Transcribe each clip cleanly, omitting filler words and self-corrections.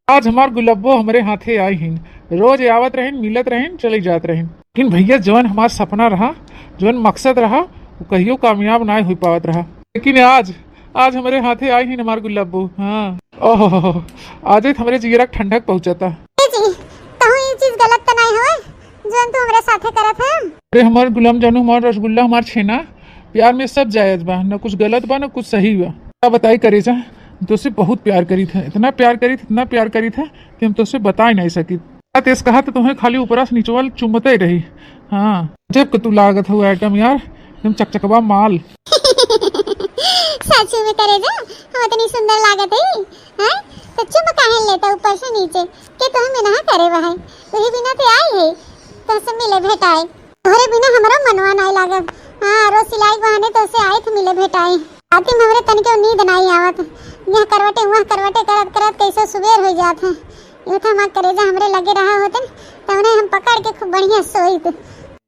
आज हमार गुलब्बो हमारे हाथे आई हिन। रोज आवत रहिन, मिलत रहिन, चली जात रहिन। लेकिन भैया जवन हमार सपना रहा, जवन मकसद रहा, वो कहियो कामयाब ना हो पावत रहा। लेकिन आज आज हमारे हाथे आई हिन हमार गुलब्बो। हाँ, ओहो, आज हमारे जिगरा ठंडक पहुंचता। जी तो ये चीज गलत तो नहीं होए जोन तू हमरे साथे करत है। अरे हमार गुलाम जानू, हमार रसगुल्ला, हमार छेना, प्यार में सब जायज बा, न कुछ गलत बा न कुछ सही बा। क्या बताई करे जा, तुझसे बहुत प्यार करी था, इतना प्यार करी था, इतना प्यार करी था कि हम तुझसे बता ही नहीं सकी। तेज कहा तो तुम्हें खाली ऊपरा से नीचवाल चुमते ही रही। हाँ, जब तू लागत हो आइटम यार, तुम चकचकवा माल। सच में करे जा, हम इतनी सुंदर लागत है हैं? तो चुम काहे लेता ऊपर से नीचे के तुम्हें बिना करे वह तुही बिना ते आई है तो से मिले भेटाए। तोरे बिना हमरो मनवा नहीं लागत। हां, रोज सिलाई बहाने तो से आए थे मिले भेटाए। आती हमरे तन के नींद नहीं आवत। यहां करवटे वहां करवटे करत करत कैसे सुबेर हो जात है। यू था मां करे जा हमरे लगे रहा होतन तवने हम पकड़ के खूब बढ़िया सोईत।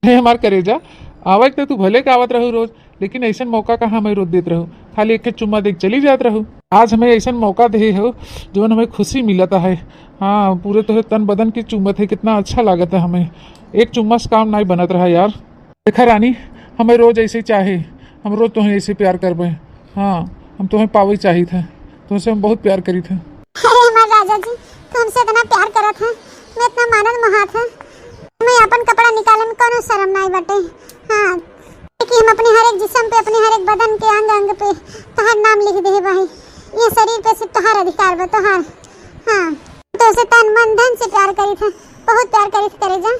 हे हमार करेजा, आवत तो तू भले का आवत रहू रोज, लेकिन ऐसा मौका कहाँ हमें रोज देत रहू, खाली एक चुम्मा देख चली जात रहू। आज हमें ऐसा मौका दे हो जो हमें खुशी मिलता है। हाँ, पूरे तो तन बदन की चुम्बत है, कितना अच्छा लागत है हमें। एक चुम्मा से काम नहीं बनत रहा यार। देखा रानी, हमें रोज ऐसे चाहे, हम रोज तुम्हें ऐसे प्यार करबे। हाँ, हम तुम्हें पावे चाहिए थे, तुमसे हम बहुत प्यार करी थे। अरे हमारे राजा जी, तुमसे इतना प्यार करत है, मैं इतना मानद महात है, मैं अपन कपड़ा निकाले में कोनो शर्म नहीं बटे। हाँ, कि हम अपने हर एक जिस्म पे, अपने हर एक बदन के अंग अंग पे तोहार नाम लिख दे भाई। ये शरीर पे सिर्फ तोहार अधिकार बा, तोहार। हाँ, तो से तन मन धन से प्यार करी था, बहुत प्यार करी थे करे जा।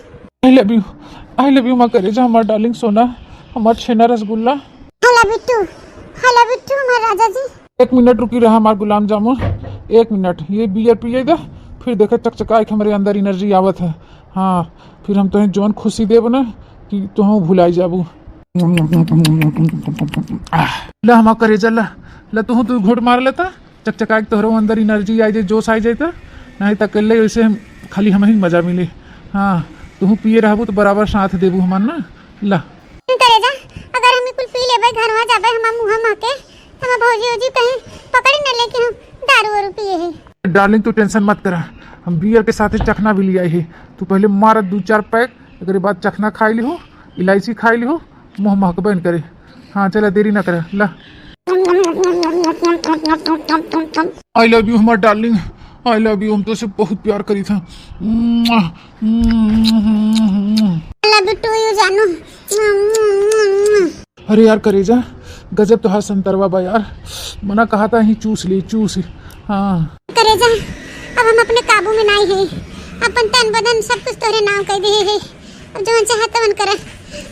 आई लव यू माँ करे जा, हमार डार्लिंग सोना, हमार chhena rasgulla. I love you too, I love you too हमारे राजा जी। 1 मिनट रुकी रहा हमार गुलाम जामुन, 1 मिनट। ये बियर पिए दे, फिर देखे चकचका के हमारे अंदर एनर्जी आवत है। हाँ, फिर हम तुम्हें जौन खुशी देब ना कि तुम भुलाई जाबू। ला हमा करे जा, ला तू घोट मार लेता, चकचका के तोहरो अंदर एनर्जी आ जाए, जोश आ जाता। नहीं तो अकेले वैसे खाली हमें ही मजा मिले। हाँ, तू पिए रहबू तो बराबर साथ देबू हमार ना। ला करे जा, अगर हम कुल पी लेबे घरवा जाबे हम मुंह माके, हम भौजी ओजी कहीं पकड़ न ले कि हम दारू वारू पिए है। डार्लिंग तू टेंशन मत करा, हम बियर के साथ चखना भी ले आए है। तू पहले मार 2-4 पैक, एक बाद चखना खाई ली हो, इलायची खाई ली हो, मुँह महकबे न करे। हाँ, चला देरी ना करे। ला आई लव यू हमार डार्लिंग, आई लव यू, हम तो से बहुत प्यार करी था। लव यू टू यू जानू। अरे यार करेजा, गजब तो हाथ संतरवा बा यार, मना कहा था ही चूस ली चूस। हाँ करेजा, अब हम अपने काबू में नहीं है, अपन तन बदन सब कुछ तोरे नाम कर दे है, अब जो चाहत मन करे।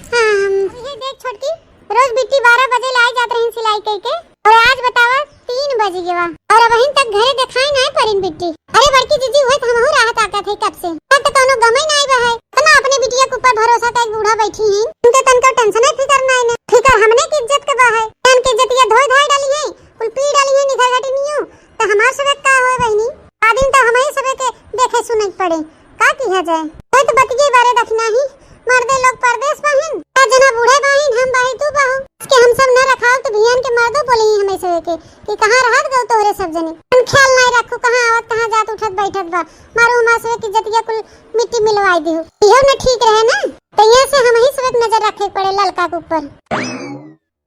हाँ, ये देख छोटकी, रोज बिट्टी 12 बजे लाई जात रही सिलाई करके, और आज बतावा 3 बजे के बा, और अब वहीं तक घरे दिखाई नहीं परिन बिट्टी। अरे बड़की जीजी हुए तो हमहु राहत आकत है कब से, तब तो कोनो गम ही नहीं बा है। तना अपने बिटिया के ऊपर भरोसा का एक बूढ़ा बैठी है, उनके तन का टेंशन है, फिकर नहीं है, फिकर हमने की इज्जत के बा है। तन की इज्जत ये धोई धाई डाली है, कुल पी डाली है, निधर घटी नहीं हो तो हमार सबक का होए बहनी। आदिन तो हमें सबक के देखे सुने पड़े, का किया जाए। तो बतिये बारे रखना ही, मर्दे लोग परदेश बाहिन, जना बूढ़े बाहिन, हम बाही तू बाहू, इसके हम सब न रखाओ तो भियान के मर्दों बोले ही हमें से कि कहां रहत गौ तोहरे सब जने। हम ख्याल नहीं रखो कहां आवत कहां जात उठत बैठत बा, मारो हमार से की इज्जतिया कुल मिट्टी मिलवाई दियो। इहो न ठीक रहे ना, तो यहाँ से हम ही सब नजर रखे पड़े ललका के ऊपर।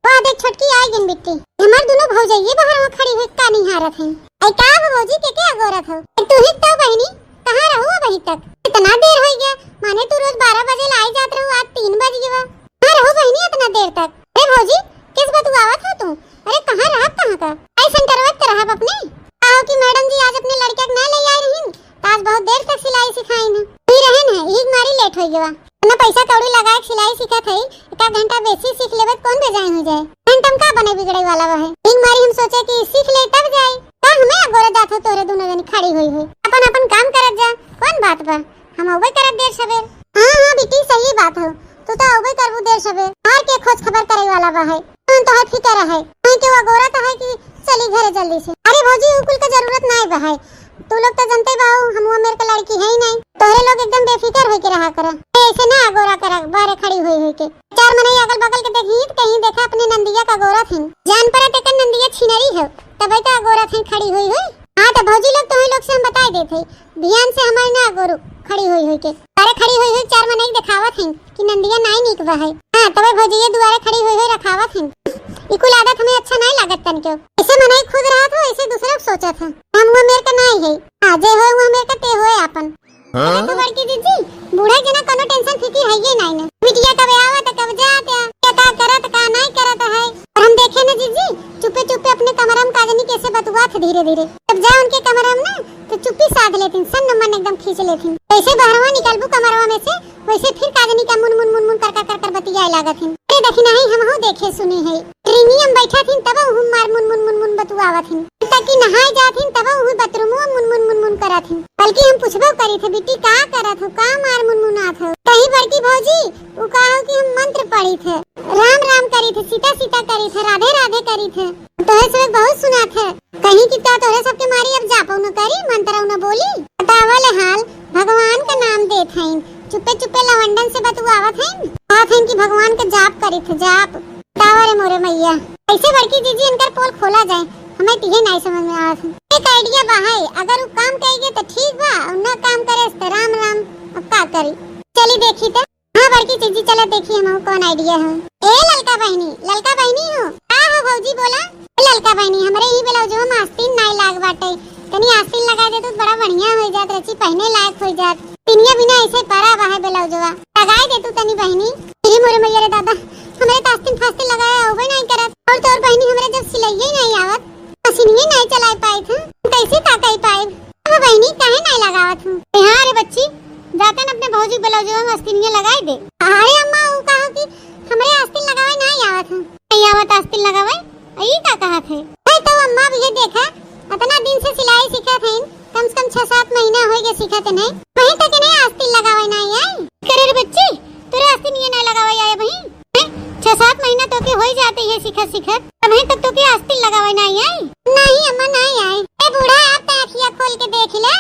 वाह देख छोटकी आई गिन बिट्टी, हमार दोनों भौजाई बाहर वहां खड़ी हुई का निहारत हैं। आई का भौजी के क्या गोरत हो, तू ही तो बहनी कहां रहू अभी तक, इतना देर हो गया। माने तू रोज 12 बजे लाई जात रहू, आज 3 बज गया। कहां रहू बहनी इतना देर तक। अरे भौजी किस बात आवत हो तू, अरे कहां रहत कहां का, ऐसन करवत रहब अपने। आओ कि मैडम जी आज अपने लड़के के ना ले आई रहीन, आज बहुत देर तक सिलाई सिखाई ना ही रहे ना, ही मारी लेट हो गया ना। पैसा कौड़ी लगा के सिलाई सीखत है, एक घंटा बेसी सीख लेबे कौन बेजाय हो जाए। घंटा का बने बिगड़े वाला है, ही मारी हम सोचे कि सीख ले तब जाए, का हमें अगोरे जात हो तोरे दोनों जनी खड़ी हुई है। अपन अपन काम करत जा, कौन बात बा, हम ओबे करत देर सवेर। हां हां बेटी सही बात हो, तू तो ओबे करबू देर सवेर, हार के खोज खबर करे वाला बा है, तो है फिकर है नहीं के वो गोरा तो है कि चली घरे जल्दी से। अरे भौजी उकुल का जरूरत नहीं बा है, तू लोग तो जानते बाऊ हम मेरे का लड़की है ही नहीं, तोरे लोग एकदम बेफिकर होके रहा करा, ऐसे ना गोरा करा बाहर खड़ी हुई के। 4 महीने अगल बगल के देखी कहीं देखा अपने नंदिया का गोरा थी, जान पड़े तक नंदिया छिनरी है, तब तो गोरा थी खड़ी हुई। हाँ तो भौजी लोग तो लोग से हम बताई देते ध्यान से हमारे ना गोरु खड़ी हुई के अरे खड़ी हुई चार मन एक दिखावत हैं कि नंदिया नहीं निकवा है। हाँ तबे भौजी ये दुआरे खड़ी हुई रखावत हैं। इकुल आदत हमें अच्छा नहीं लागत तन क्यों ऐसे मन ही खुद रहा था ऐसे दूसरा सोचा था हम वो मेरे का नहीं है। हाँ जे हो वो मेरे का ते होए अपन तो बड़की दीदी बूढ़ा जना कोनो टेंशन फिक्र है ये नहीं ना बिटिया कब आवत कब जात क्या करत का नहीं करत है। और हम देखे ना जीजी चुपे चुपे अपने कमरा में काजनी कैसे बतुआ थे धीरे धीरे जब जा उनके कमरा में ना तो चुप्पी साध लेती सन मन एकदम खींच लेती ऐसे बहरवा निकलबू कमरवा में से वैसे फिर काजनी का मुन मुन मुन मुन कर बतिया लागत है। अरे देखी नहीं हम हो देखे सुने है ट्रेनियम बैठा थी तब हम मार मुन मुन मुन मुन बतुआवत थी ताकि नहाए जाथिन तब हम बाथरूम में मुन मुन मुन मुन करत थी बल्कि हम पूछबो करी थे बेटी का करत हो का मार मुन मुनात हो कहीं बड़की भौजी उ कहो कि हम मंत्र पढ़ी थे राम राम करी थे सीता सीता करी थे राधे राधे करी थे तोहे सब बहुत सुना थे कहीं कि तोरे सबके मारी अब जापो न करी मंत्र न बोली बतावल हाल भगवान का नाम देत हैं चुपे चुपे लवंडन से बतुआवत हैं कहत हैं कि भगवान का जाप करी थे जाप तावरे मोरे मैया ऐसे बड़की जीजी इनकर पोल खोला जाए हमें तिहे नहीं समझ में आवत है। एक आइडिया बा है अगर वो काम करेगे तो ठीक बा और न काम करे तो राम राम अब का करी चली देखी तो। हाँ बड़की जीजी चलो देखिए हम कौन आइडिया है। ए ललका बहनी हो का हो भौजी बोला ललका बहनी हमरे ही ब्लाउज में आस्तीन नहीं लाग बाटे तनी आस्तीन लगा दे तो बड़ा बढ़िया हो जात रची पहने लायक हो जात तिनिया बिना ऐसे परा बा है ब्लाउजवा लगाए दे तू तनी बहनी तेरी मोरे मैया रे दादा हमरे आस्तीन फास्तीन लगाया होबे नहीं करत और तोर बहनी हमरे जब सिलाइए नहीं आवत मशीनिए नहीं चला पाई था कैसे ताकई पाए अब बहनी काहे नहीं लगावत हूं। हां रे बच्ची जाते न अपने भौजी ब्लाउजवा में आस्तीनिया लगाई दे। अरे अम्मा वो कहो कि हमरे आस्तीन लगावे नहीं आवत है नहीं आवत आस्तीन लगावे ई का कहत है तो अम्मा भी ये देखा इतना दिन से सिलाई सीखत हैं कम से कम 6-7 महीना हो गए सीखत नहीं वहीं तक नहीं आस्तीन लगावे नहीं आई करे रे बच्ची तोरे आस्तीन ये नहीं लगावे आए बहन 6-7 महीना तो के हो जाते है सीखत अभी तक तो के आस्तीन लगावे नहीं आई नहीं अम्मा नहीं आई ए बूढ़ा आप तो आँखियां खोल के देख ले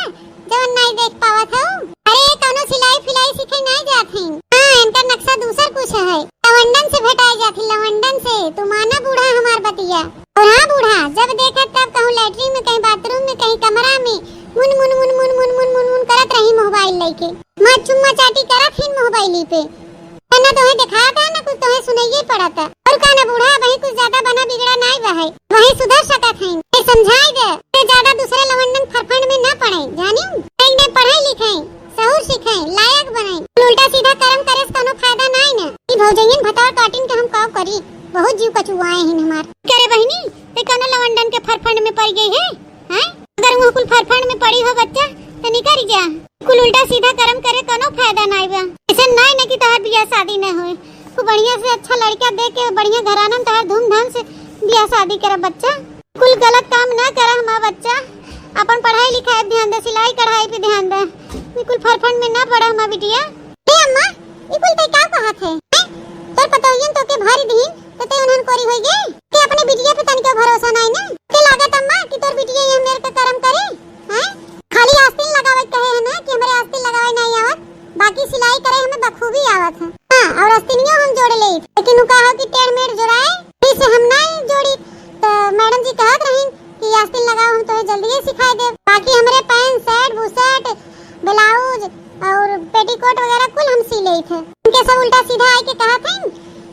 जवन नहीं देख पावत हो। अरे कोनो सिलाई फिलाई सीखे नहीं जाती हां इनका नक्शा दूसर कुछ है लवंडन से भेटाई जाती लवंडन से तू माना बूढ़ा हमार बतिया। और हां बूढ़ा जब देखा तब कहूं लैट्रिन में कहीं बाथरूम में कहीं कमरा में मुन मुन मुन मुन मुन मुन मुन मुन करत रही मोबाइल लेके मां चुम्मा चाटी करत ही मोबाइल पे ना तोहे दिखाया था ना कुछ तोहे सुनाइए पड़ा था और कहना बूढ़ा वही कुछ ज्यादा बना बिगड़ा नहीं बा है वही सुधर सकत है ये समझाई दे ते ज्यादा दूसरे लवंडन फरफंड में ना पड़े जानियो एक ने पढ़ाई लिखाई सहूर सिखाई लायक बनाई उल्टा सीधा कर्म करे से कोनो फायदा नहीं ना ई भौजयन भतार काटिन के हम काव करी बहुत जीव कचुआए हैं हमार करे बहनी ते कोनो लवंडन के फरफंड में पड़ गई है हैं अगर वो कुल फरफंड में पड़ी हो बच्चा तो निकल जा कुल उल्टा सीधा कर्म करे कोनो फायदा नहीं बा ऐसे नहीं न कि तोहर बियाह शादी न होए तू बढ़िया से अच्छा लड़का देख के बढ़िया घराना में तोहर धूमधाम से बियाह शादी करे बच्चा कुल गलत काम ना करे हमारा बच्चा अपन पढ़ाई लिखाई पे ध्यान दे सिलाई कढ़ाई पे ध्यान दे कुल फरफंड में ना पड़ा हमारा बिटिया। ए अम्मा ई कुल ते का कहत है तोर पतोहियन तो के भारी दी तो ते उन्हन कोरी होई गे के अपने बिटिया पे तनिको भरोसा नहीं ना के लागत अम्मा कि तोर बिटिया ये मेरे का कर्म करे हैं खाली आस्तीन लगावे कहे है ना कि हमरे आस्तीन लगावे नहीं आवत बाकी सिलाई करे हमें बखूबी आवत है। हां और आस्तीनियों हम जोड़ ले लेकिन उ कहा कि टेढ़ मेढ़ जोड़ाए इसे हम नहीं जोड़ी तो मैडम जी कहत रही कि आस्तीन लगाओ हम तो जल्दी ही सिखा दे बाकी हमरे पैंट शर्ट बुशर्ट ब्लाउज और पेटीकोट वगैरह कुल हम सी ले थे उनके सब उल्टा सीधा आके कहत हैं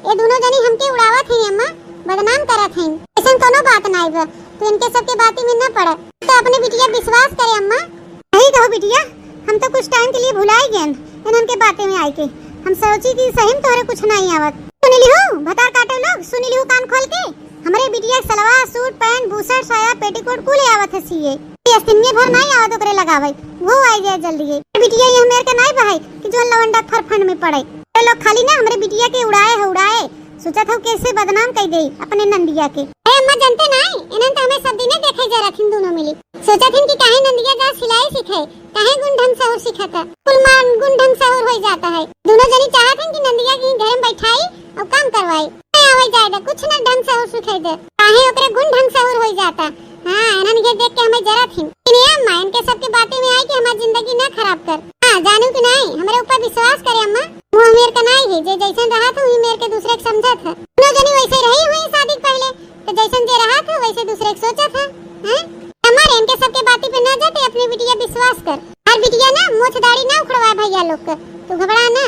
ये दोनों जनी हमके उड़ावत हैं अम्मा बदनाम करत हैं ऐसा कोनो बात नहीं बा तो इनके सब के बातें में न पड़े तो अपने बिटिया विश्वास करे अम्मा नहीं कहो बिटिया हम तो कुछ टाइम के लिए भुलाई गए इनन के बातें में आई के हम सोची कि सही में तोरे कुछ नहीं आवत सुनी लिहो भतार काटे लोग सुनी लिहो कान खोल के हमरे बिटिया सलवार सूट पैंट बुशर्ट साया पेटीकोट कुल आवत है सीए अस्तिन्ने भर नहीं आवत ओकरे लगावे वो आई जाए जल्दी है बिटिया ये मेरे के नहीं बहाई कि जो लवंडा फरफंड में पड़े ये लोग खाली ना हमरे बिटिया के उड़ाए सोचा था कैसे बदनाम कर दे अपने नंदिया के। ए अम्मा जानते नहीं इनन तो हमें सब दिने देखे जा रखिन दोनों मिली सोचा थी कि काहे नंदिया जा सिलाई सीखे काहे गुण ढंग से और सिखाता कुल मान गुण ढंग से और हो जाता है दोनों जनी चाहत हैं कि नंदिया की घर में बैठाई और काम करवाई आवे जाएगा कुछ ना ढंग से और सिखाई दे काहे ओकरे गुण ढंग से और हो जाता। हां इनन ये देख के हमें जरा थी कि अम्मा इनके सब की बातें में आई कि हमारी जिंदगी ना खराब कर। हां जानू कि नहीं हमारे ऊपर विश्वास करे अम्मा वो मेरे का नहीं है जे जैसन रहा था वही मेरे के दूसरे के समझा था दोनों जनी वैसे रही हुई शादी पहले तो जैसन जे रहा था वैसे दूसरे के सोचा था हैं हमारे इनके सब के बातें पे न जाते अपने बिटिया विश्वास कर। हर बिटिया ना मोछ दाढ़ी ना उखड़वा भैया लोग के, तू घबरा ना।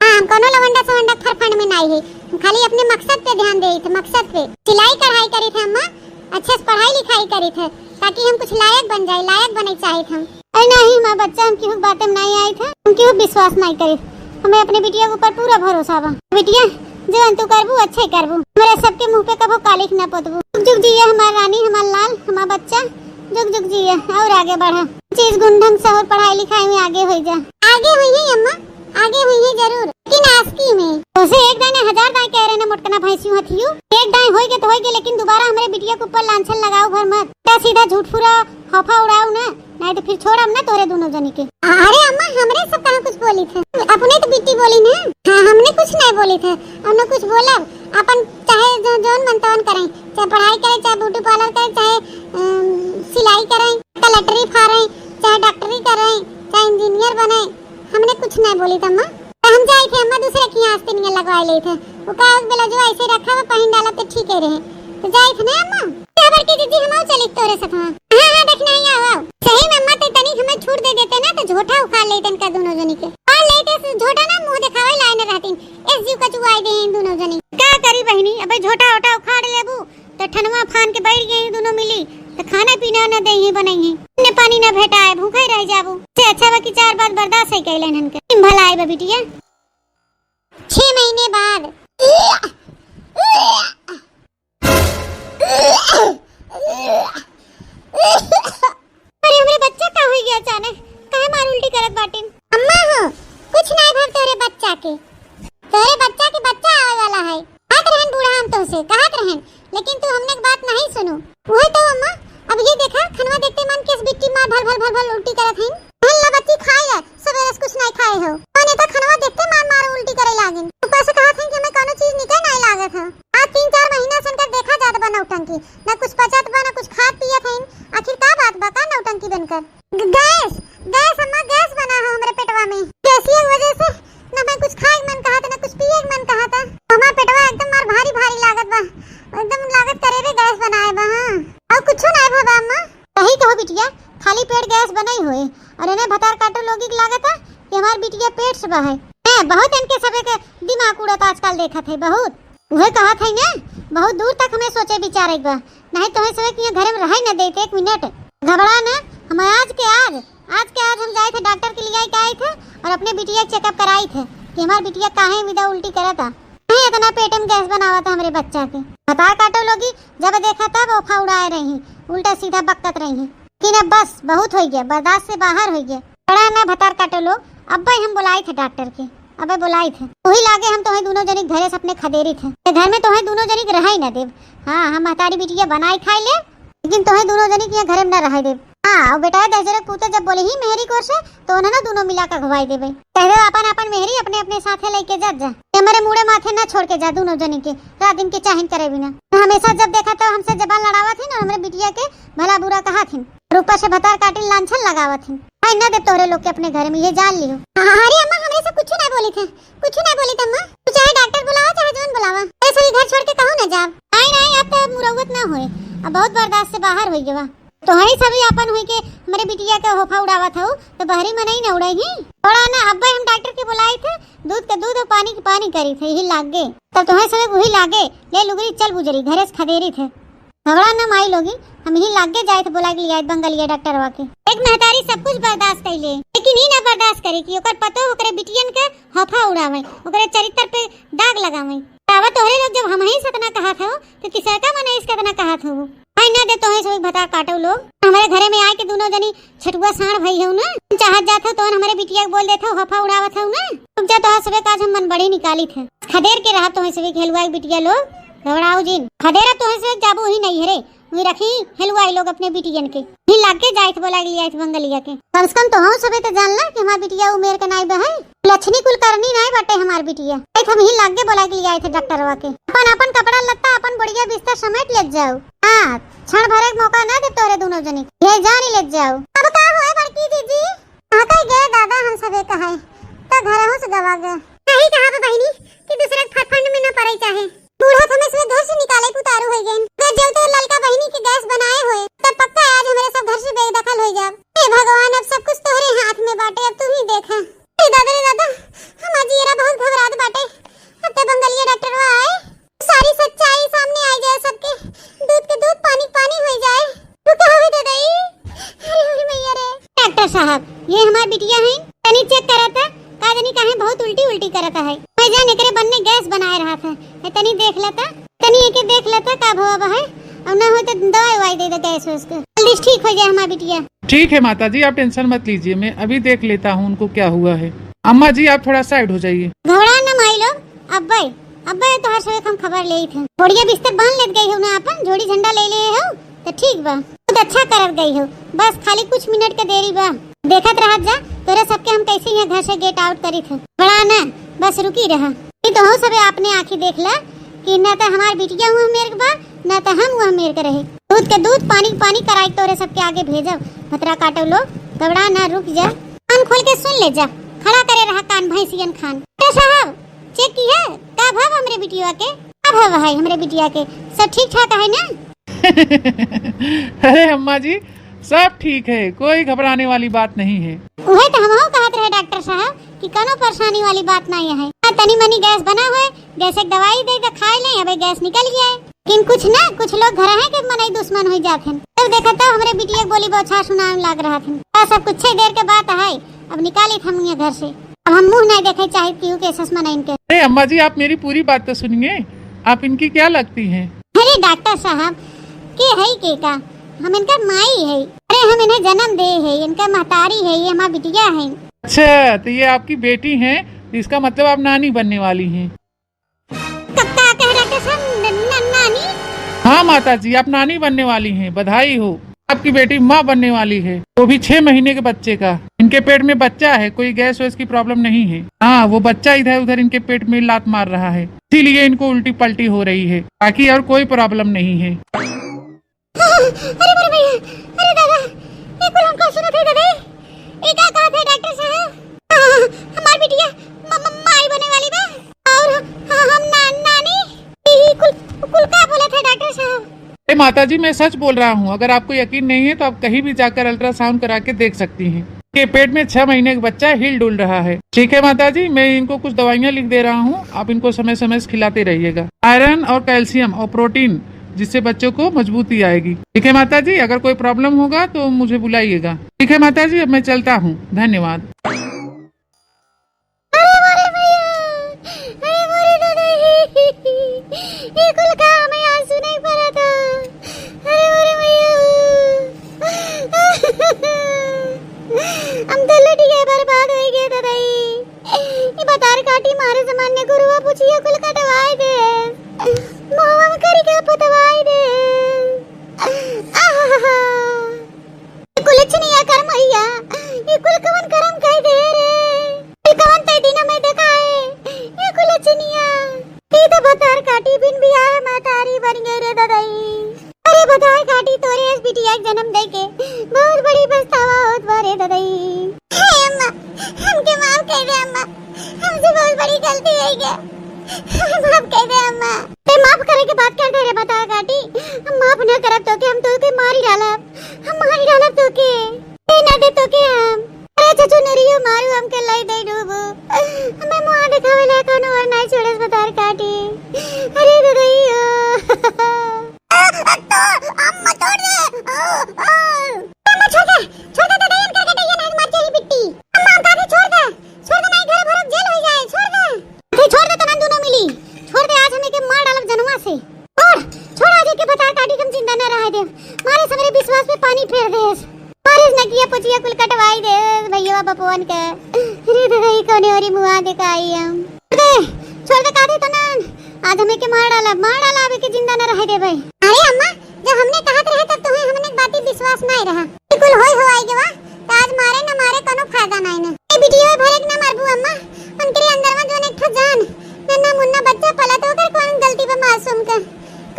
हां हम कोनो लवंडा सवंडा फरफंड में नहीं है, हम खाली अपने मकसद पे ध्यान देई थे, मकसद पे सिलाई कढ़ाई करी थे अम्मा, अच्छे से पढ़ाई लिखाई करी थे ताकि हम कुछ लायक बन जाए, लायक बने चाहे थे। अरे नहीं मां बच्चा हम क्यों बातें में नहीं आई थे, हम क्यों विश्वास नहीं करे, हमें अपने बिटिया के ऊपर पूरा भरोसा बा। बिटिया जो तू करबू अच्छे करबू, मेरे सबके मुंह पे कबो कालिख न पोतबू। जुग जुग जिया हमार रानी, हमार लाल, हमार बच्चा, जुग जुग जिया और आगे बढ़ा, चीज गुंडम से और पढ़ाई लिखाई में आगे हो जा। आगे हुई है अम्मा, आगे हुई है जरूर, लेकिन आस्की में उसे एक दाने हजार दाए कह रहे ना मोटकना भैंसियों हथियो, एक दाए होई के लेकिन दोबारा हमारे बिटिया के ऊपर लांछन लगाओ भर मत, सीधा झूठ फुरा हफा उड़ाओ ना, नहीं तो फिर छोड़म ना तोरे दोनों जनी के। अरे अम्मा हमरे सब कहां कुछ बोली थे, अपने तो बिट्टी बोली ना। हां हमने कुछ नहीं बोली थे, हमने कुछ बोला अपन चाहे जोन मनतवन करें, चाहे पढ़ाई करें, चाहे ब्यूटी पार्लर करें, चाहे सिलाई करें, कलेक्टरी फारें, चाहे डॉक्टरी करें, चाहे इंजीनियर बने, हमने कुछ नहीं बोली थी अम्मा। हम जाए थे अम्मा दूसरे की आस्तीन में लगवा ले थे, वो कागज बेला जो ऐसे रखा हुआ पहन डाला तो ठीक है रहे, तो जाए थे ना अम्मा। खबर की दीदी हम चली तोरे साथ। हां हां देखना ही आओ सही में अम्मा, ते तनी हमें छूट दे देते ना तो झोटा उखाड़ लेते इनका दोनों जनी के, और लेते से झोटा ना मुंह दिखावे लाइन रहतीन, इस जीव का चुवाई दे इन दोनों जनी। क्या करी बहनी, अबे झोटा ओटा उखाड़ लेबू तो ठनवा फान के बैठ गए दोनों मिली, तो खाना पीना न दे ही बनाई है, ने पानी न भेटाए भूखे रह जाबू, से अच्छा बा कि 4 बात बर्दाश्त है कैलन हन के भला आए बा बिटिया। 6 महीने बाद अरे हमरे बच्चा का हो गया अचानक, काहे मार उल्टी करत बाटिन। अम्मा हो कुछ नहीं भर तोरे बच्चा के, तोरे बच्चा के बच्चा आवे वाला है, कहत रहन बूढ़ा हम तो से कहत रहन, लेकिन तू हमने की बात नहीं सुनो। वही तो अम्मा अब ये देखा खनवा देखते मन केस बिट्टी मार भल भल भल भल उल्टी करत हैं, हल्ला बच्ची खाई है सवेरे कुछ नहीं खाए हो, मैंने तो खनवा देखते मार मार उल्टी करे लागिन, ऊपर से कहत हैं कि हमें कोनो चीज निकल नहीं लागत है। आज 3-4 महीना से कर देखा जात बा नौटंकी, ना कुछ पचत बा ना कुछ खात पियत हैं, आखिर का बात बा का नौटंकी बनकर। गैस गैस अम्मा गैस बना है हमरे पेटवा में, कैसी वजह से ना मैं कुछ खाए मन कहा था ना कुछ पिए मन कहा था, हमार पेटवा एकदम मार भारी भारी लागत बा, एकदम लागत करे रे गैस बनाए बा। हां और कुछ नहीं भबा अम्मा, सही कहो बिटिया खाली पेट गैस बनाई होए, और इन्हें भतार काटो लोगी की लागत है कि हमार बिटिया पेट से बा है, बहुत इनके सबे के दिमाग उड़त आजकल देखत है, बहुत वह कहा था ना बहुत दूर तक हमें सोचे विचारे बा, नहीं तो हमें सबे के घर में रह न देते 1 मिनट, घबरा ना। हम आज के आज हम जाए थे डॉक्टर के लिए आए थे और अपने बिटिया चेकअप कराई थे कि हमार बिटिया काहे विदा उल्टी करत था, नहीं इतना पेट में गैस बनावा था हमारे बच्चा के। भतार काटो लोगी जब देखा तब ओफा उड़ाए रही, उल्टा सीधा बकत रही, लेकिन अब बस बहुत हो गया, बर्दाश्त से बाहर हो गया। बड़ा ना भतार काटो लोग, अब भाई हम बुलाए थे डॉक्टर के, अबे बुलाई थे वही लागे हम तुम्हें दोनों जनी घरे से अपने खदेरी थे, घर में तुम्हें दोनों जनी रह ही न देव। हाँ हम हतारी बिटिया बनाई खाई ले, लेकिन तुम्हें दोनों जनी के घर में न रह देव। हाँ बेटा दहजरे पूते जब बोले ही मेहरी कोर से तो उन्हें ना दोनों मिला कर घुवाई देवे, कहे अपन अपन मेहरी अपने अपने साथे लेके जा, हमारे मुड़े माथे ना छोड़ के जा दोनों जनी के, रात दिन के चाहिन करे बिना। हमेशा जब देखा तो हमसे जबान लड़ावा थी ना, हमारे बिटिया के भला बुरा कहा थी, ऊपर से भतार काटिल लांछन लगावा थी, आई ना दे तोरे लोग के अपने घर में, ये जान लियो। अरे अम्मा हमरे से कुछ नहीं बोली थे, कुछ नहीं बोली थे अम्मा, तू चाहे डॉक्टर बुलावा चाहे जोन बुलावा, ऐसे ही घर छोड़ के कहूं ना जा। नहीं अब तो मुरवत ना होए, अब बहुत बर्दाश्त से बाहर हो गया, तो हरी सभी अपन हुई के हमारे बिटिया के होफा उड़ावा था तो बहरी में नहीं न उड़ाई ही, थोड़ा ना अब हम डॉक्टर के बुलाए थे, दूध का दूध और पानी की पानी करी थे, यही लाग गए तब तुम्हें सब वही लागे ले लुगरी चल गुजरी घरे से खदेरी थे, घबरा ना माई लोगी हम ही लाग गए जाए थे बुला के लिए बंगलिया डॉक्टर वाके। एक महतारी सब कुछ बर्दाश्त कर ले, लेकिन ही ना बर्दाश्त करे कि ओकर पतो ओकरे बिटियन के होफा उड़ावे, ओकरे चरित्र पे दाग लगावे। तावा तोहरे लोग जब हम ही सतना कहा था तो किसा का मने इसका तना कहा था वो, आई ना दे तोहे सब भतार काटो लोग, हमारे घरे में आए के दोनों जनी छटुआ साण भई हो ना, चाहत जात हो तो हमारे बिटिया बोल देते होफा उड़ावत हो ना, तुम जा तो सबे काज हम मन बड़ी निकाली थे, खदेर के रहा तो सबे खेलवाई बिटिया लोग, घबराओ जिन खदेरा तो से जाबू ही नहीं रे, वही रखी हेलवाई लोग अपने बिटियन के ही लाग के जाए थे बोला लिया थे बंगलिया के, कम से कम तो हम सबे तो जानला कि हमार बिटिया उमेर के नाई बहन लक्षणी कुल करनी नहीं बाटे हमार बिटिया, हम ही लाग के बोला के लिए आए थे डॉक्टर वा के, अपन कपड़ा लत्ता अपन बढ़िया बिस्तर समेट ले जाओ, हां क्षण भर एक मौका ना दे तोरे दोनों जने ये जान ले जाओ। अब का होए बड़की दीदी हां कह गए दादा हम सबे कहे तो घर हो से गवा गए, नहीं कहा बहनी कि दूसरे फटफंड में ना पड़े चाहे, बूढ़ा हमें से घर से निकाले उतारू हो गए, जब तो ललका बहनी के गैस बनाए हुए तब पक्का आज हमारे सब घर से बेदखल हो जा। हे भगवान, अब सब कुछ तोहरे हाथ में बाटे, अब तू ही देखा। रे दादा हम आज येरा बहुत घबरात बाटे। अब ते बंगलिया डॉक्टरवा आए, सारी सच्चाई सामने आ जाए सबके, दूध के दूध पानी पानी हो जाए। तू कहां है दादाई? अरे मैया रे। डॉक्टर साहब, ये हमार बिटिया है, तनी चेक करा था, का जानी काहे बहुत उल्टी उल्टी करता है। मैं जाने करे बनने गैस बनाए रहा था, तनी देख लेता, तनी एके देख लेता का भवा है, और ना हो तो दवाई वाई दे दे गैस उसको, जल्दी ठीक हो जाए हमारी बिटिया। ठीक है माता जी, आप टेंशन मत लीजिए, मैं अभी देख लेता हूँ उनको क्या हुआ है। अम्मा जी आप थोड़ा साइड हो जाइए। घबरा न माई लोग, अब्बे तो हर समय हम खबर ले थे। बढ़िया बिस्तर बांध लेत गई हो ना, अपन जोड़ी झंडा ले ले हो तो ठीक बा, बहुत अच्छा करत गई हो। बस खाली कुछ मिनट के देरी बा, देखत रह जा तोरे सबके हम कैसे यहाँ घर से गेट आउट करी थे। बड़ा ना बस रुकी रहा, तो हो सबे आपने आँखी देख ला कि न तो हमार बिटिया हुआ मेरे बा, न तो हम हुआ मेरे के रहे। दूध के दूध पानी पानी कराई तोरे सबके आगे भेजो। खतरा काटो लो, घबरा ना, रुक जा, कान खोल के सुन ले जा, खड़ा करे रहा कान भैंसियन खान। डॉक्टर साहब चेक की है का भाव हमरे बिटिया के, का भाव है हमरे बिटिया के, सब ठीक ठाक है ना? अरे अम्मा जी सब ठीक है, कोई घबराने वाली बात नहीं है। वही तो हम कहते रहे डॉक्टर साहब कि कोनो परेशानी वाली बात नहीं है। तनी मनी गैस बना है, गैस एक दवाई दे खा ले, अब गैस निकल गया है। लेकिन कुछ लोग घर है कि मनई दुश्मन हो जाते हैं। तब देखा था हमरे बिटिया बोली बौछार सुनाने लग रहा था। सब कुछ देर के बात है, अब निकाली हम ये घर से, अब हम मुंह नहीं देखे चाहे क्यों के ससमन इनके। अरे अम्मा जी आप मेरी पूरी बात तो सुनिए, आप इनकी क्या लगती हैं? अरे डॉक्टर साहब के है के का, हम इनका माई है, अरे हम इन्हें जन्म दे है, इनका महतारी है, ये हमारी बिटिया है। अच्छा तो ये आपकी बेटी है, इसका मतलब आप नानी बनने वाली हैं। कब कह डॉक्टर साहब नानी? हाँ माता जी आप नानी बनने वाली हैं, बधाई हो। आपकी बेटी माँ बनने वाली है, वो भी 6 महीने के बच्चे का। इनके पेट में बच्चा है, कोई गैस वैस की प्रॉब्लम नहीं है। हाँ वो बच्चा इधर उधर इनके पेट में लात मार रहा है, इसीलिए इनको उल्टी पलटी हो रही है, बाकी और कोई प्रॉब्लम नहीं है। अरे भैया, अरे दादा, ये कुल हमको सुना था दादा, ये क्या कहा था डॉक्टर साहब? हमारी बिटिया माई बने वाली बा, और हम नानी, कुल क्या बोला था डॉक्टर साहब? अरे माता जी मैं सच बोल रहा हूँ, अगर आपको यकीन नहीं है तो आप कहीं भी जाकर अल्ट्रासाउंड करा के देख सकती हैं। के पेट में 6 महीने का बच्चा हिल डुल रहा है। ठीक है माता जी, मैं इनको कुछ दवाइयाँ लिख दे रहा हूँ, आप इनको समय समय से खिलाते रहिएगा, आयरन और कैल्शियम और प्रोटीन, जिससे बच्चों को मजबूती आएगी। ठीक है माता जी, अगर कोई प्रॉब्लम होगा तो मुझे बुलाइएगा। ठीक है माता जी, अब मैं चलता हूँ, धन्यवाद। हम तो लुट गए, बर्बाद हो गए दादाई। ये बतार काटी मारे सामान्य गुरुआ पूछिए कुल कटवाई दे, मोवा में करी के पतवाई दे। कुल चनिया कर मैया, ये कुल कवन करम कह दे रे, ये कवन तै दिन में देखाए, ये कुल चनिया ये तो बतार काटी बिन बियाह मातारी बन गई रे दादाई। अरे बतार काटी तोरे इस बिटिया के जन्म दे के बहुत बड़ी पछतावा होत बारे दादाई। हे अम्मा, हमके माफ कर दे अम्मा, हमसे बहुत बड़ी गलती हो गई, माफ कर दे अम्मा। ते माफ करे के बात कर दे रे बतार काटी, हम माफ न करब तो के हम तो के मारी डालब, हम मारी डालब तो के न दे तो के हम। अरे चचू नरियो मारू हमके लाई दे डूबो, हमें मुंह दिखावे ला कोनो और नहीं छोड़स बतार काटी। अरे दादाई अम्मा तोड़ दे, अम्मा छोड़ दे दादा, इनका कटे ये नहीं मर जाएगी बिट्टी। अम्मा काटी छोड़ दे नहीं, घर भर जेल हो जाए, छोड़ दे तमन दोनों मिली, छोड़ दे, आज हमें के मार डालब जनवा से, छोड़ आज के बता काटी हम जिंदा न रह दे, मारे समरे विश्वास पे पानी फेर दे, मारे न किया पचिया कुल कटवाई दे भैया बपुवन के। रे दादा कोने औरी मुआ दिखाई हम छोड़ दे काटी तमन, आज हमें के मार डाला अबे के जिंदा न रह दे भाई। अरे अम्मा जब हमने कहत रहे तब तुम्हें हमने बात विश्वास नहीं रहा, बिल्कुल होई होई गवा, तो आज मारे न मारे कोनो फायदा नहीं न। ए बिटिया भरे के न मारबू अम्मा, उनके अंदर में जोन एक ठो जान नन्ना मुन्ना बच्चा पला तो कर कौन गलती पे मासूम का,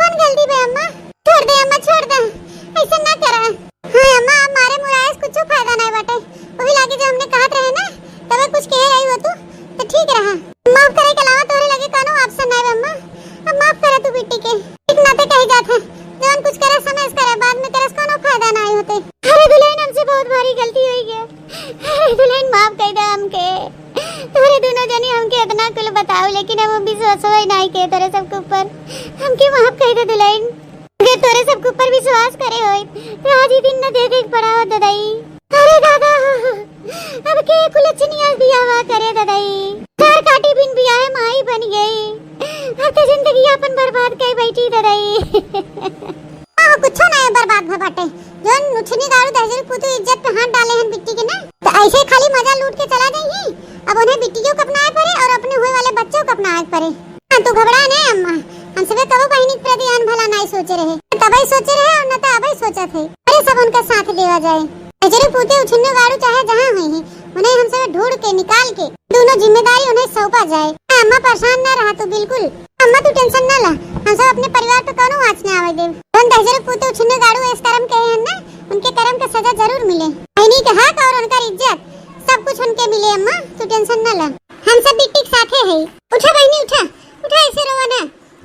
कौन गलती पे अम्मा? छोड़ दे अम्मा, छोड़ दे, ऐसा ना करा। हां अम्मा हमारे मुराए कुछ फायदा नहीं बाटे, वही लागे जो हमने कहत रहे ना तब कुछ कह रही हो तू तो ठीक रहा, माफ करे के अलावा तोरे लगे कोनो ऑप्शन नहीं अम्मा। अब माफ करे तू बेटी के, ठीक ना ते कह जात है जवन कुछ करे समझ करे, बाद में तेरे कोनो फायदा नहीं होते। अरे दुल्हन हमसे बहुत दुल्हन माफ कर दे हमके। तोरे दोनों जनी हमके इतना कुल बताओ लेकिन हम विश्वास होई नहीं के तोरे सबके ऊपर। हमके माफ कर दे दुल्हन। अगर तोरे सबके ऊपर विश्वास करे होई तो आज ही दिन न देखे पड़ा हो ददाई। अरे दादा अब के कुलचनिया बियाह करे ददाई। घर काटी बिन बियाह माई बन गई। अब तो जिंदगी अपन बर्बाद कर बैठी ददाई। कुछ ना बर्बाद भ बाटे जोन नुछनी गाड़ू दहजरी पुतु इज्जत पे हाथ डाले हन बिट्टी के ना तो ऐसे खाली मजा लूट के चला जाई। अब उन्हें बिट्टियों को अपनाए पड़े और अपने हुए वाले बच्चों को अपनाए पड़े। हां तू घबरा नहीं अम्मा। हम सबे कबो बहनी के प्रति अन भला नहीं सोचे रहे तबई सोचे रहे और न त अबई सोचत है। अरे सब उनका साथ देवा जाए। दहजरी पुतु उछन्नो गाड़ू चाहे जहां हुई है उन्हें हम सब ढूंढ के निकाल के दोनों जिम्मेदारी उन्हें सौंपा जाए। अम्मा परेशान ना रहा तू बिल्कुल। अम्मा तू टेंशन ना ला। हम सब अपने परिवार पे कोनो आँच न आवे दे। उन दहजरी पुतु उछन्नो गाड़ू इस कर्म के हैं ना उनके कर्म का सजा जरूर मिले। बहनी के हक और उनका इज्जत सब कुछ उनके मिले। अम्मा तू टेंशन न ला। हम सब बिट्टी के साथे है। उठा बहनी उठा उठा ऐसे रोवा ना।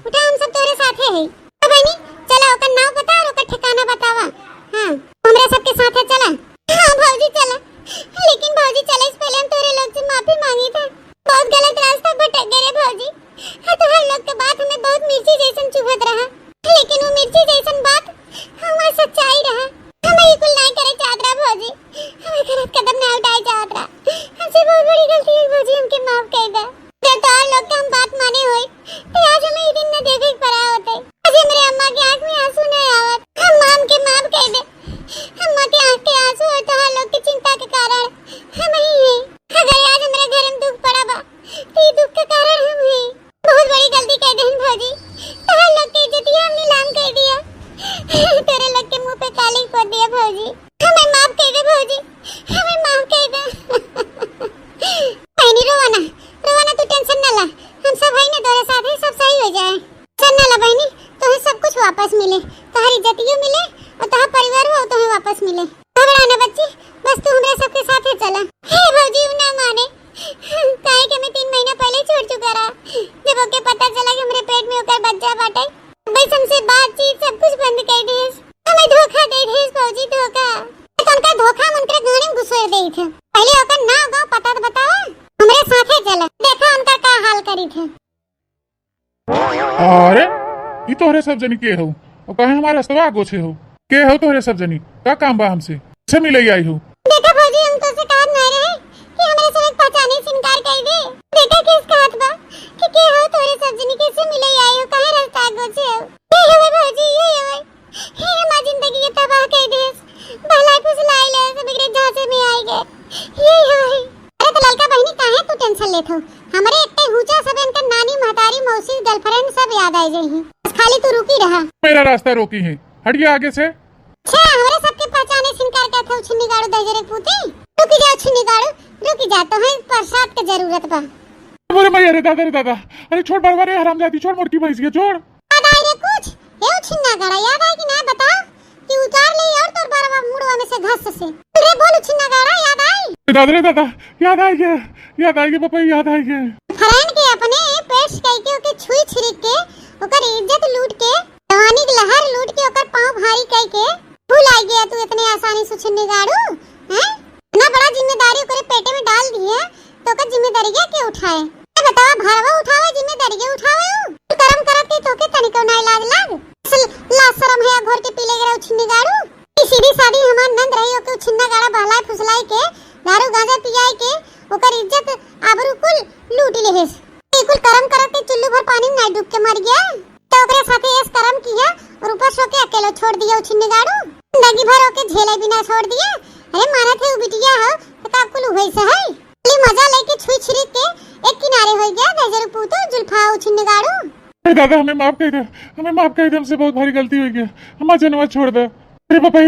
उठा हम सब तोरे साथे है। बहनी चला ओकर नाम बता और ओकर ठिकाना बतावा। हां हमरा सबके साथे चला। हां भौजी चला। लेकिन भौजी चले इस पहले हम तोरे लोग से माफी मांगी था। बहुत गलत रास्ता भटक गए रे भौजी। तो हर लोग के बात हमें बहुत मिर्ची जैसन चुभत रहा लेकिन वो मिर्ची जैसन बात हमारी सच्चाई रहा। हमें ये कुल नहीं करे चाहत रहा भौजी। हमें गलत कदम ना उठाए चाहत रहा। हमसे बहुत बड़ी गलती है भौजी हमके माफ कर दे। जब तो और लोग के हम बात माने होई तो आज हमें ये दिन न देखे पड़ा होते। आज मेरे अम्मा की आंख में आंसू नहीं आवत। हम माम के माफ कर दे। अम्मा के आंख के आंसू और तो हर लोग की चिंता के कारण हम ही हैं। अगर आज हमारे घर में दुख पड़ा बा तो ये दुख का कारण हम हैं। बहुत बड़ी गलती कर दी भौजी। तो हर लोग की इज्जत हम नीलाम कर दिया। तेरे लोग के मुंह पे काली पोत दिया भौजी। हमें माफ कर दे भौजी। हमें माफ कर दे। बहनी रोवाना तू टेंशन ना ला। हम सब है ना तेरे साथ है सब सही हो जाए। टेंशन ना ला बहनी तो सब कुछ वापस मिले। तोहर इज्जतियों मिले और तोहर परिवार हो तो वापस मिले। घबराना बच्ची बस तू हमरे सबके साथ चला। हे भौजी ना माने काहे के मैं 3 महीना पहले छोड़ चुका रहा। जब ओके पता चला कि हमरे पेट में ओकर बच्चा बाटे बस हमसे बातचीत सब कुछ बंद कर दे। हमें धोखा दे दे भौजी धोखा। तो उनका धोखा उनके गाने में घुसोड़ दे थे। पहले ओकर नाम गांव पता तो बताओ हमरे साथे चला। देखा उनका का हाल करी थे। अरे ई तोहरे सब जनी के हो और कहे हमारे रास्ता आगो छे हो के हो तोहरे सब जनी का काम बा हमसे से मिले आई हो। देखा भौजी हम तो से कहत नहीं रहे कि हमरे से पहचाने से इनकार कर दे। देखा किस कहत बा कि के हो तोरे सब जनी के से मिले आई हो काहे रास्ता आगो छे हो। ये हो भौजी ये हो। हे हमारी जिंदगी के तबाह कर दे। भलाई फुसलाई ले सब बिगड़े झांसे में आई गए। ये हो। अरे तो ललका बहनी काहे तू टेंशन लेत हो। हमरे इतने हुचा सब इनका नानी महतारी मौसी गर्लफ्रेंड सब याद आई जई हैं। खाली तू रुकी रहा। मेरा रास्ता रोकी है हटिए आगे से। अच्छा हमरे सबके पहचाने से इनकार करत हो छिन्नी गाड़ू दहजरे पुती। रुकी जाओ छिन्नी गाड़ू रुकी जा तो है प्रसाद के जरूरत बा। बोले मैं अरे दादा अरे छोड़ बरबारे हरामजादी छोड़ मोटकी भैंस के छोड़। याद आई रे कुछ ये छिन्ना गाड़ा याद आई कि ना बताओ कि उतार ले और तोर बरवा मुड़वा में से घास से। रे बोल छिन्ना गाड़ा याद आई। दादा याद आई गया पापा याद आई गया। फरन के अपने पेट कई के ओके छुई छिरिक के ओकर इज्जत लूट के जवानी के लहर लूट के ओकर पांव भारी कई के भूल आई गया तू इतने आसानी से छिन्नी गाड़ू हैं। इतना बड़ा जिम्मेदारी ओकरे पेटे में डाल दी है तो ओकर जिम्मेदारी के उठाए। बतावा भारवा उठावे जिम्मेदारी के उठावे तू कर्म करत के तोके तनिको ना इलाज लाग। ला शर्म है घोर के पीले गिरा छिन्नी गाड़ू। सीधी सादी हमार नंद रही ओके छिन्ना गाड़ा बहलाए फुसलाई के दारू गांजा पियाई के ओकर इज्जत आबरू कुल लूट लेहिस। कुल कर्म करत के चुल्लू भर पानी में ना डूब के मर गया तो ओकरे साथे इस कर्म किया और ऊपर सो के अकेले छोड़ दिया छिन्नी गाड़ू। जिंदगी भर ओके झेले बिना छोड़ दिया। अरे माना थे उ बिटिया हो तो का कुल होइस है। खाली मजा लेके छुई छिरिक के एक किनारे हो गया दहजर पुतो जुल्फा छिन्नी गाड़ू। दादा हमें माफ कर दे हमसे बहुत भारी गलती हो गई। हम जनवा छोड़ दे। अरे पापा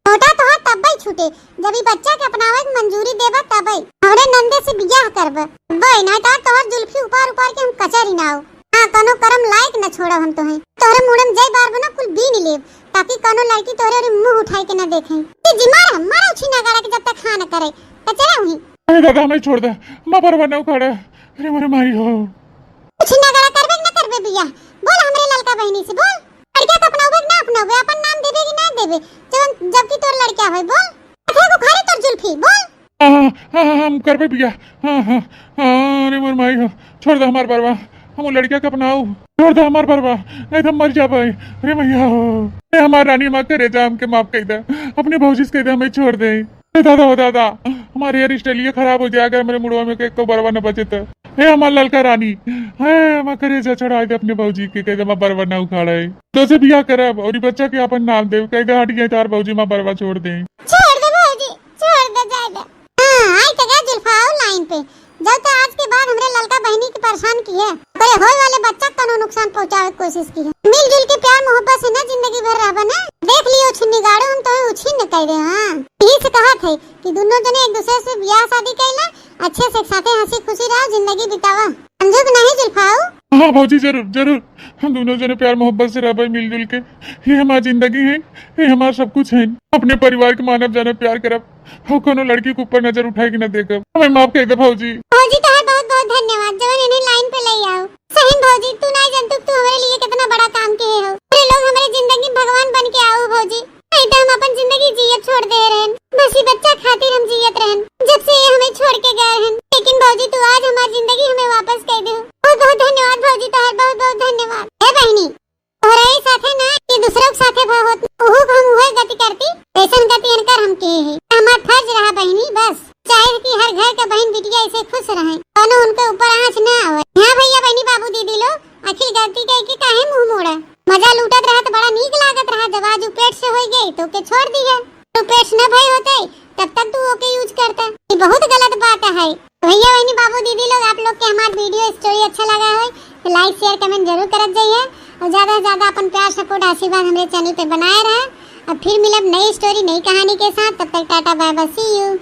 छोटा तो है तब ही छूटे जब ई बच्चा के अपनावे के मंजूरी देबा तब ही हमरे नंदे से बियाह करबा। बई ना तो तोहर जुल्फी ऊपर के हम कचरी ना हो। हां कोनो करम लायक न छोड़ा हम तो है तोरे मुड़म जय बार बना कुल बी नहीं लेब ताकि कोनो लड़की तोरे मुंह उठाई के ना देखे। ते जिमार मारा छिना गाड़ा के जब तक खाना करे कचरा हुई। अरे दादा हमें छोड़ दे मां परवा न उखाड़े। अरे मोरे मारी हो छिना गाड़ा करबे ना करबे बियाह बोल हमरे लड़का बहनी से बोल। लड़का तो अपनावे ना अपनावे अपन नाम देबे कि ना देबे जबकि तोर लड़का होय बोल। देखो खाली तोर जुल्फी बोल। हाँ हाँ हाँ हाँ हम करबे बिया। हाँ हाँ हाँ, अरे मोर माई हो, छोड़ दे हमार परवा, हम वो लड़किया के अपनाऊ, छोड़ दे हमार परवा, नहीं तो हम मर जाबे। अरे मैया हो, अरे हमार रानी माँ करे जा, हमके माफ कर दे, अपने भौजी से कह दे हमें छोड़ दे। अरे दादा हो दादा, हमारे हेयर स्टाइल ये खराब हो जाएगा, मेरे मुड़वा में एक को बरवा न बचे तो। हे हमार ललका रानी, है मैं करे जा चढ़ा दे अपने भौजी के, कह दे मैं बरवा ना उखाड़े, तो से बिया करब और ई बच्चा के अपन नाम दे, कह दे हट गए तार भौजी माँ बरवा छोड़ दे। छोड़ दे भौजी, छोड़ दे, जाए दे। हाँ आई तो गया जुल्फाओ लाइन पे, जब तो आज के बाद हमरे ललका बहनी की परेशान की है, अरे होए वाले बच्चा को नुकसान पहुंचावे की कोशिश की है। मिलजुल के प्यार मोहब्बत से ना जिंदगी भर रहबा ना, देख लियो छिन्नी गाड़ो हम तो उछिन न कह दे। हाँ यही से कहा थे कि दोनों जने एक दूसरे से ब्याह शादी कैला, अच्छे से साथे हंसी खुशी रहो, जिंदगी बितावा, समझो कि नहीं जुल्फाओ? हाँ भौजी जरूर जरूर, हम दोनों जने प्यार मोहब्बत से रह मिलजुल के, ये हमारी जिंदगी है, ये हमारा सब कुछ है। अपने परिवार के मानव जाने प्यार करब, हम कोनो लड़की के ऊपर नजर उठाए कि न देखब, हमें माफ कर दे भौजी। भौजी तो बहुत बहुत धन्यवाद जवन इन्हें लाइन पे ले आओ। सही भौजी, तू नहीं जानती तू हमारे लिए कितना बड़ा काम किए हो, पूरे लोग हमारी जिंदगी में भगवान बन के आओ भौजी, नहीं तो हम अपन जिंदगी जियत छोड़ दे रहे हैं, बस ये बच्चा खातिर हम जियत रहन, जब से ये हमें छोड़ के गए हैं। लेकिन भौजी तू आज हमारी जिंदगी हमें वापस कर दे, बहुत बहुत धन्यवाद भौजी, तो बहुत बहुत धन्यवाद। हे बहनी और यही साथे ना ये दूसरों के साथे भाव होत, ओहो हम हुए गति करती, ऐसन गति इनकर हम किए हैं, हमारा फर्ज रहा बहनी, बस चाहे कि हर घर का बहन बिटिया ऐसे खुश रहे, और उनके ऊपर आँच न आवे। हाँ भैया बहनी बाबू दीदी लोग आखिर गलती कह के काहे मुंह मोड़ा, मजा लूटत रहा तो बड़ा नीक लागत रहा, जब आज पेट से हो गई तो के छोड़ दी है, तो पेट न भय होते तब तक तू ओके यूज करता, ये बहुत गलत बात है। भैया बहनी बाबू दीदी लोग आप लोग के हमारा वीडियो स्टोरी अच्छा लगा है तो लाइक शेयर कमेंट जरूर करत जाइए, और ज्यादा से ज्यादा अपन प्यार सपोर्ट आशीर्वाद हमारे चैनल पे बनाए रहे। अब फिर मिलब नई स्टोरी नई कहानी के साथ, तब तक tata bye bye, see you.